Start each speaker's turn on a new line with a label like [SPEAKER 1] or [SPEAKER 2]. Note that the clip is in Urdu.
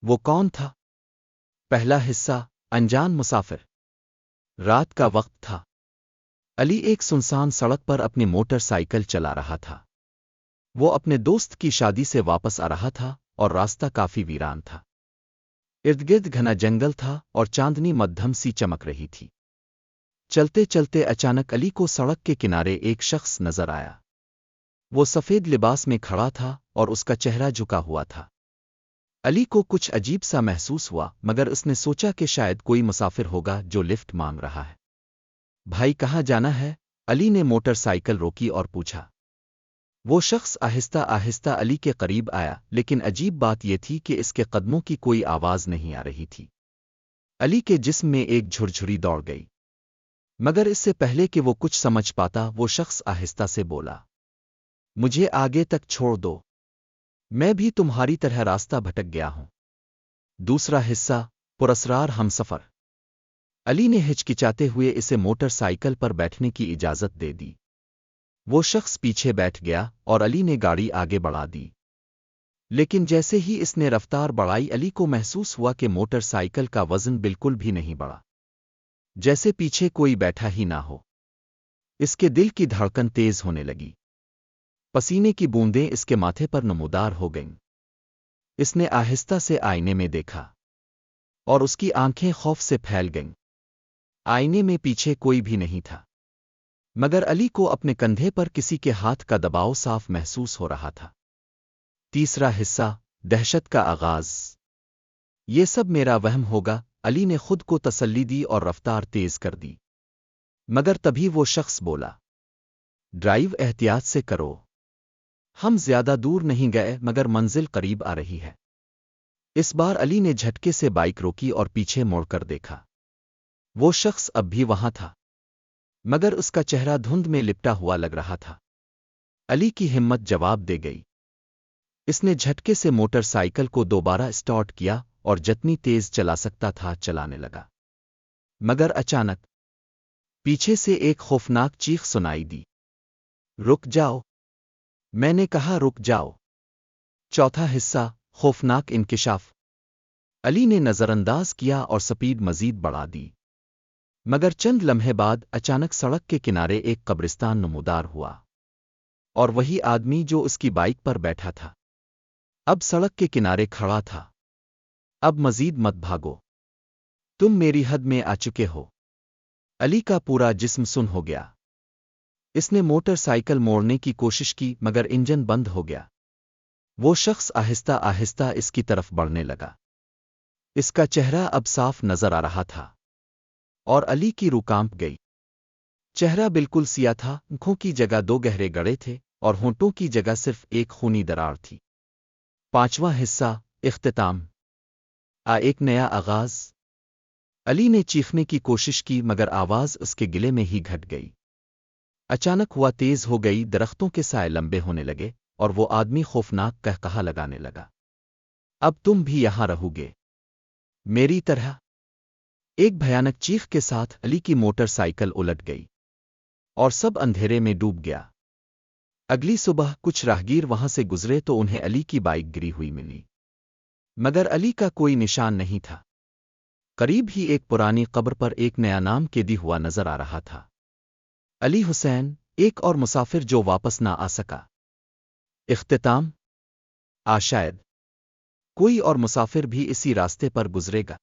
[SPEAKER 1] وہ کون تھا؟ پہلا حصہ، انجان مسافر۔ رات کا وقت تھا۔ علی ایک سنسان سڑک پر اپنی موٹر سائیکل چلا رہا تھا۔ وہ اپنے دوست کی شادی سے واپس آ رہا تھا اور راستہ کافی ویران تھا۔ ارد گرد گھنا جنگل تھا اور چاندنی مدھم سی چمک رہی تھی۔ چلتے چلتے اچانک علی کو سڑک کے کنارے ایک شخص نظر آیا۔ وہ سفید لباس میں کھڑا تھا اور اس کا چہرہ جھکا ہوا تھا۔ علی کو کچھ عجیب سا محسوس ہوا، مگر اس نے سوچا کہ شاید کوئی مسافر ہوگا جو لفٹ مانگ رہا ہے۔ بھائی کہاں جانا ہے؟ علی نے موٹر سائیکل روکی اور پوچھا۔ وہ شخص آہستہ آہستہ علی کے قریب آیا، لیکن عجیب بات یہ تھی کہ اس کے قدموں کی کوئی آواز نہیں آ رہی تھی۔ علی کے جسم میں ایک جھرجھری دوڑ گئی، مگر اس سے پہلے کہ وہ کچھ سمجھ پاتا وہ شخص آہستہ سے بولا، مجھے آگے تک چھوڑ دو، میں بھی تمہاری طرح راستہ بھٹک گیا ہوں۔ دوسرا حصہ، پراسرار ہمسفر۔ علی نے ہچکچاتے ہوئے اسے موٹر سائیکل پر بیٹھنے کی اجازت دے دی۔ وہ شخص پیچھے بیٹھ گیا اور علی نے گاڑی آگے بڑھا دی۔ لیکن جیسے ہی اس نے رفتار بڑھائی، علی کو محسوس ہوا کہ موٹر سائیکل کا وزن بالکل بھی نہیں بڑھا، جیسے پیچھے کوئی بیٹھا ہی نہ ہو۔ اس کے دل کی دھڑکن تیز ہونے لگی، پسینے کی بوندیں اس کے ماتھے پر نمودار ہو گئیں۔ اس نے آہستہ سے آئینے میں دیکھا اور اس کی آنکھیں خوف سے پھیل گئیں۔ آئینے میں پیچھے کوئی بھی نہیں تھا، مگر علی کو اپنے کندھے پر کسی کے ہاتھ کا دباؤ صاف محسوس ہو رہا تھا۔ تیسرا حصہ، دہشت کا آغاز۔ یہ سب میرا وہم ہوگا، علی نے خود کو تسلی دی اور رفتار تیز کر دی۔ مگر تبھی وہ شخص بولا، ڈرائیو احتیاط سے کرو، ہم زیادہ دور نہیں گئے مگر منزل قریب آ رہی ہے۔ اس بار علی نے جھٹکے سے بائک روکی اور پیچھے موڑ کر دیکھا۔ وہ شخص اب بھی وہاں تھا، مگر اس کا چہرہ دھند میں لپٹا ہوا لگ رہا تھا۔ علی کی ہمت جواب دے گئی۔ اس نے جھٹکے سے موٹر سائیکل کو دوبارہ اسٹارٹ کیا اور جتنی تیز چلا سکتا تھا چلانے لگا۔ مگر اچانک پیچھے سے ایک خوفناک چیخ سنائی دی، رک جاؤ، میں نے کہا رک جاؤ۔ چوتھا حصہ، خوفناک انکشاف۔ علی نے نظر انداز کیا اور سپیڈ مزید بڑھا دی، مگر چند لمحے بعد اچانک سڑک کے کنارے ایک قبرستان نمودار ہوا، اور وہی آدمی جو اس کی بائک پر بیٹھا تھا اب سڑک کے کنارے کھڑا تھا۔ اب مزید مت بھاگو، تم میری حد میں آ چکے ہو۔ علی کا پورا جسم سن ہو گیا۔ اس نے موٹر سائیکل موڑنے کی کوشش کی مگر انجن بند ہو گیا۔ وہ شخص آہستہ آہستہ اس کی طرف بڑھنے لگا۔ اس کا چہرہ اب صاف نظر آ رہا تھا اور علی کی روح کانپ گئی۔ چہرہ بالکل سیاہ تھا، آنکھوں کی جگہ دو گہرے گڑھے تھے اور ہونٹوں کی جگہ صرف ایک خونی دراڑ تھی۔ پانچواں حصہ، اختتام۔ ایک نیا آغاز۔ علی نے چیخنے کی کوشش کی مگر آواز اس کے گلے میں ہی گھٹ گئی۔ اچانک ہوا تیز ہو گئی، درختوں کے سائے لمبے ہونے لگے اور وہ آدمی خوفناک قہقہا لگانے لگا، اب تم بھی یہاں رہو گے میری طرح؟ ایک بھیانک چیخ کے ساتھ علی کی موٹر سائیکل الٹ گئی اور سب اندھیرے میں ڈوب گیا۔ اگلی صبح کچھ راہگیر وہاں سے گزرے تو انہیں علی کی بائک گری ہوئی ملی، مگر علی کا کوئی نشان نہیں تھا۔ قریب ہی ایک پرانی قبر پر ایک نیا نام قیدی ہوا نظر آ رہا تھا، علی حسین، ایک اور مسافر جو واپس نہ آ سکا۔ اختتام، شاید کوئی اور مسافر بھی اسی راستے پر گزرے گا۔